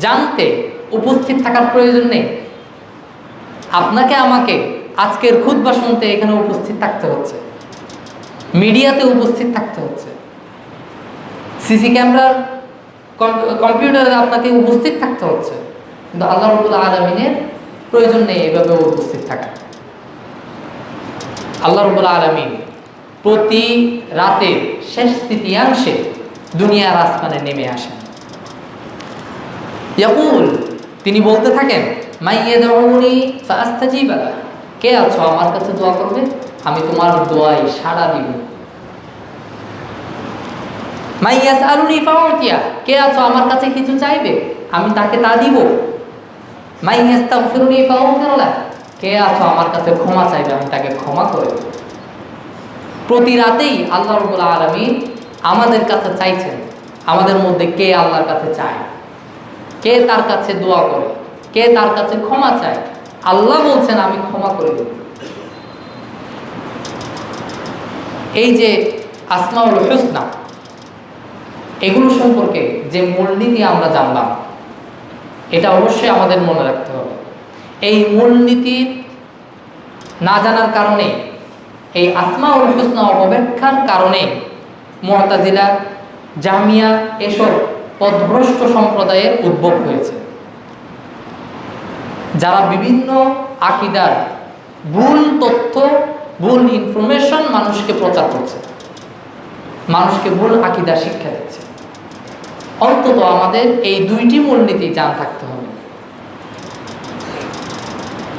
জানতে উপস্থিত থাকার প্রয়োজন নেই। আপনাকে আমাকে আজকের খুতবা শুনতে এখানে উপস্থিত থাকতে হচ্ছে, মিডিয়াতে উপস্থিত থাকতে হচ্ছে, সিসি ক্যামেরার কম্পিউটারে আপনাকে উপস্থিত থাকতে হচ্ছে, কিন্তু আল্লাহ রাব্বুল আলামিনের প্রয়োজন নেই এভাবে উপস্থিত থাকা। আল্লাহ রাব্বুল আলামিন প্রতি রাতে শেষ 1/3 দুনিয়ার আসমানে নেমে আসেন। ইয়াকুল, তিনি বলতে থাকেন, মাইয়াদউনি ফাআস্তাজিব লাহ, কে আছো আমার কাছে দোয়া করবে, আমি তোমার দোয়ায় সাড়া দিব। মাইয়াসআলুনি ফাউতিয়া, কে আছো আমার কাছে কিছু চাইবে, আমি তাকে তা দিব। মাইয়াস্তাগফিরুনি ফাগফির লাহ, কে আছো আমার কাছে ক্ষমা চাইবে, আমি তাকে ক্ষমা করে দেব। প্রতি রাতেই আল্লাহ রাব্বুল আলামিন আমাদের কাছে চাইছেন। আমাদের মধ্যে কে আল্লাহর কাছে চায়, কে তার কাছে দোয়া করে, কে তার কাছে ক্ষমা চায়? আল্লাহ বলছেন আমি ক্ষমা করে দেব। এই যে আসমাউল হুসনা, এগুলো সম্পর্কে যে মূলনীতি আমরা জানলাম, এটা অবশ্যই আমাদের মনে রাখতে হবে। এই মূলনীতি না জানার কারণে, এই আসমাউল হুসনা অপব্যাখ্যার কারণে মুআতাজিলা, জাহমিয়া এসব পথভ্রষ্ট সম্প্রদায়ের উদ্ভব হয়েছে, যারা বিভিন্ন আকীদার ভুল তথ্য, ভুল ইনফরমেশন মানুষকে প্রচার করছে, মানুষকে ভুল আকীদা শিক্ষা দিচ্ছে। অন্তত আমাদের এই 2টি মূলনীতি জানা থাকতে হবে।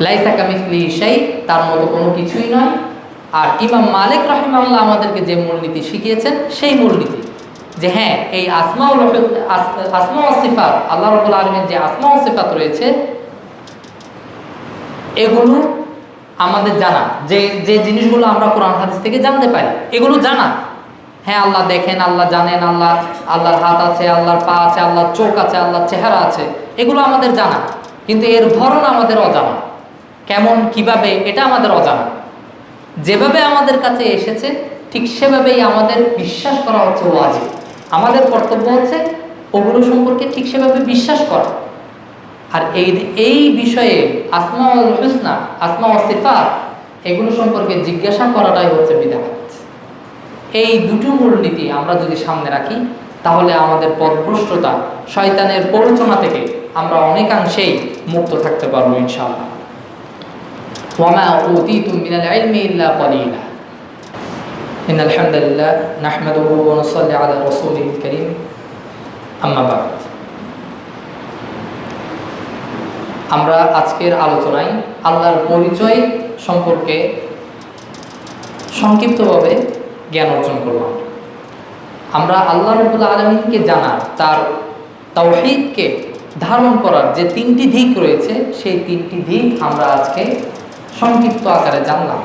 লাইসা কামিসলিহি শাই, তার মতো কোনো কিছুই নয়। আর ইমাম মালিক রাহিমাহুল্লাহ আমাদেরকে যে মূলনীতি শিখিয়েছেন, সেই মূলনীতি যে হ্যাঁ, এই আসমা ওয়াস সিফাত, আল্লাহ রাব্বুল আলামিনের যে আসমা ওয়াস সিফাত রয়েছে, এগুলো আমাদের জানা, যে যে জিনিসগুলো আমরা কোরআন হাদিস থেকে জানতে পারি, এগুলো জানা। হ্যাঁ, আল্লাহ দেখেন, আল্লাহ জানেন, আল্লাহর হাত আছে, আল্লাহর পা আছে, আল্লাহর চোখ আছে, আল্লাহর চেহারা আছে, এগুলো আমাদের জানা। কিন্তু এর ধরন আমাদের অজানা, কেমন কিভাবে, এটা আমাদের অজানা। যেভাবে আমাদের কাছে এসেছে ঠিক সেভাবেই আমাদের বিশ্বাস করা হচ্ছে ওয়াজিব। আমাদের কর্তব্য হচ্ছে ওগুলো সম্পর্কে ঠিক সেভাবে বিশ্বাস করা। আর এই বিষয়ে আসমাউল হুসনা, আসমা ওয়াস সিফাত, এগুলো সম্পর্কে জিজ্ঞাসা করাটাই হচ্ছে বিদআত। এই 2টো মূলনীতি আমরা যদি সামনে রাখি, তাহলে আমাদের পথভ্রষ্টতা, শয়তানের প্ররোচনা থেকে আমরা অনেকাংশেই মুক্ত থাকতে পারবো ইনশাআল্লাহ। ওয়ামা উতীতুম মিনাল ইলমি ইল্লা ক্বালিলা। ইন্নাল হামদুলিল্লাহ নাহমাদুহু ওয়া নুসাল্লি আলা রাসূলিল কারীম, আম্মা বা'দ। আমরা আজকের আলোচনায় আল্লাহর পরিচয় সম্পর্কে সংক্ষিপ্তভাবে জ্ঞান অর্জন করলাম। আমরা আল্লাহ রাব্বুল আলামিনকে জানার, তার তাওহীদকে ধারণ করার যে 3টি দিক রয়েছে, সেই 3টি দিক আমরা আজকে সংক্ষিপ্ত আকারে জানলাম।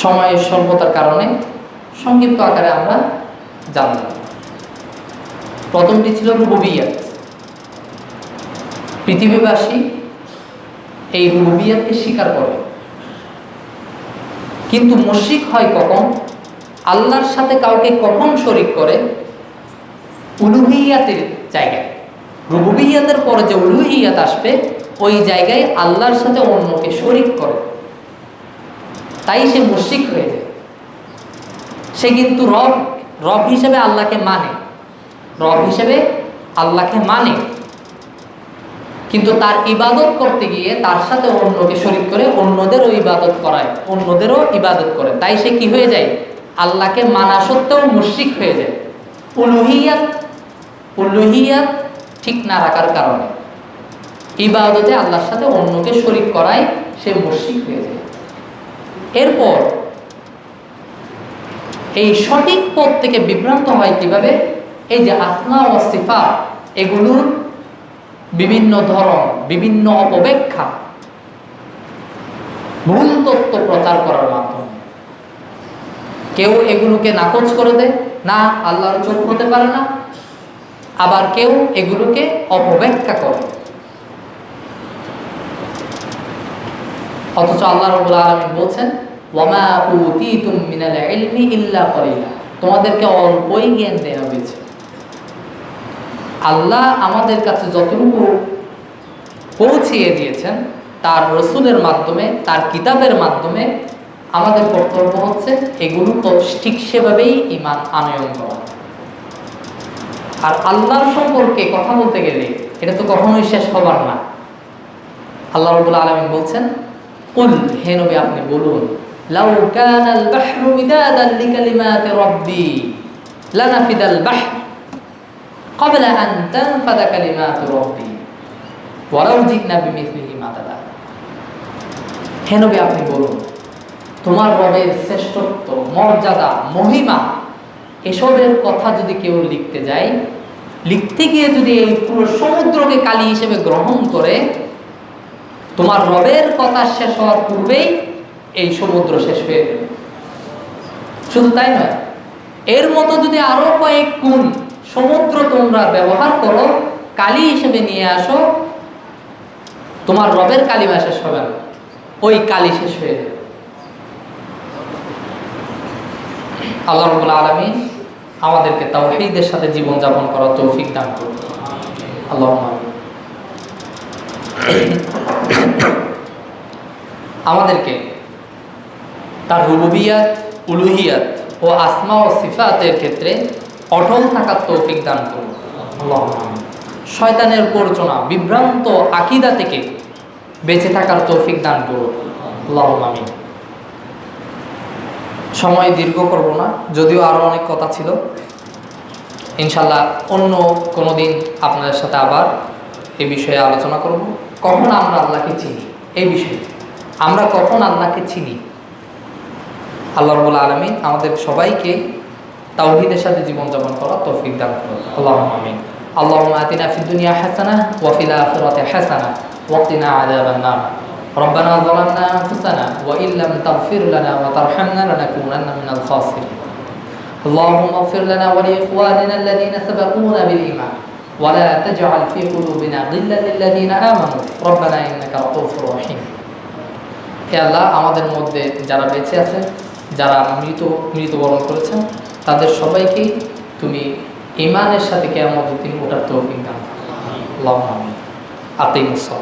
সময়ের স্বল্পতার কারণে সংক্ষিপ্ত আকারে আমরা জানলাম। প্রথমটি ছিল রুবুবিয়্যাত। পৃথিবীবাসী এই রুবুবিয়্যাতকে স্বীকার করে, কিন্তু মুশরিক হয় কখন? আল্লাহর সাথে কাউকে কখন শরীক করে? উলুহিয়াতের জায়গায়। রুবুবিয়্যাতের পরে যে উলুহিয়াত আসবে, ওই জায়গায় আল্লাহর সাথে অন্যকে শরীক করে, তাই সে মুশরিক হয়ে যায়। সে কিন্তু রব হিসেবে আল্লাহকে মানে, রব হিসেবে আল্লাহকে মানে, কিন্তু তার ইবাদত করতে গিয়ে তার সাথে অন্যকে শরীক করে, অন্যদেরও ইবাদত করায়, অন্যদেরও ইবাদত করে। তাই সে কি হয়ে যায়? আল্লাহকে মানা সত্ত্বেও মুশরিক হয়ে যায়। উলুহিয়াত ঠিক না রাখার কারণে, ইবাদতে আল্লাহর সাথে অন্যকে শরীক করায় সে মুশরিক হয়ে যায়। এরপর এই সঠিক পথ থেকে বিভ্রান্ত হয় কিভাবে? এই যে আসমা ওয়াস সিফাত, এগুলোর বিভিন্ন ধরন, বিভিন্ন অপব্যাখ্যা, ভুল তথ্য প্রচার করার মাধ্যমে। কেউ এগুলোকে নাকচ করে দেয়, না আল্লাহর চোখ হতে পারে না, আবার কেউ এগুলোকে অপব্যাখ্যা করে। অথচ আল্লাহ রাব্বুল আলামিন বলছেন, ওয়ামা উতীতুম মিনাল ইলমি ইল্লা কলিলা, তোমাদেরকে অল্পই জ্ঞান দেওয়া হয়েছে। আল্লাহ আমাদের কাছে যতটুকু পৌঁছিয়ে দিয়েছেন তার রসুলের মাধ্যমে, তার কিতাবের মাধ্যমে, আমাদের কর্তব্য হচ্ছে এগুলো তো ঠিক সেভাবেই ঈমান আনয়ন করা। আর আল্লাহর সম্পর্কে কথা বলতে গেলে এটা তো কখনোই শেষ হবার না। আল্লাহ রাব্বুল আলামিন বলছেন, কুল, হে নবী আপনি বলুন, লাউ কানাল বাহরু মিদাদান লিকালিমাতি রাব্বি লানাফিদাল বাহর ক্বাবলা আন তানফাদা কালিমাতু রাব্বি ওয়ালাউ জিনা বিমিসলিহি মাদাদা। হে নবী আপনি বলুন, তোমার রবের শ্রেষ্ঠত্ব, মর্যাদা, মহিমা এসবের কথা যদি কেউ লিখতে যায়, লিখতে গিয়ে যদি এই পুরো সমুদ্রকে কালি হিসেবে গ্রহণ করে, তোমার রবের কথা শেষ হওয়ার পূর্বেই এই সমুদ্র শেষ হয়ে যাবে। শুধু তাই নয়, এর মতো যদি আরো কয়েক গুণ সমুদ্র তোমরা ব্যবহার করো, কালি হিসেবে নিয়ে আসো, তোমার রবের কালিমা শেষ হবে না, ওই কালি শেষ হয়ে যাবে। আল্লাহ রাব্বুল আলামিন আমাদেরকে তাওহীদের সাথে জীবন যাপন করার তৌফিক দান করুন। আল্লাহুম্মা আমিন। আমাদেরকে তার রুবুবিয়াত, উলুহিয়াত ও আসমা ও সিফাতের ক্ষেত্রে অটল থাকার তৌফিক দান করুন। আল্লাহুম্মা আমিন। শয়তানের প্ররোচনা, বিভ্রান্ত আকীদা থেকে বেঁচে থাকার তৌফিক দান করুন। আল্লাহুম্মা আমিন। সময় দীর্ঘ করব না, যদিও আরো অনেক কথা ছিল। ইনশাআল্লাহ অন্য কোনো দিন আপনাদের সাথে আবার এই বিষয়ে আলোচনা করব। কখন আমরা আল্লাহকে চিনি, এই বিষয়ে আমরা কখন আল্লাহকে চিনি। আল্লাহ রাব্বুল আলামিন আমাদের সবাইকে তাওহীদের সাথে জীবনযাপন করার তৌফিক দান করুন। আল্লাহুম্মা আমিন। আল্লাহুম্মা আতিনা ফিদ দুনিয়া হাসানাহ ওয়া ফিল আখিরাতি হাসানাহ ওয়া কিনা আযাবান নার। ربنا ظلمنا أنفسنا وإن لم تغفر لنا وترحمنا لنكونن من الخاسرين. اللهم اغفر لنا ولإخواننا الذين سبقونا بالإيمان ولا تجعل في قلوبنا غلا للذين آمنوا ربنا إنك رؤوف رحيم. হে আল্লাহ, আমাদের মধ্যে যারা বেঁচে আছে, যারা মৃত্যুবরণ করেছেন, তাদের সবাইকে তুমি ঈমানের সাথে কিয়ামতের দিন ওঠার তৌফিক দান করো। আল্লাহুম্মা আমিন। আকিমুস সালাত।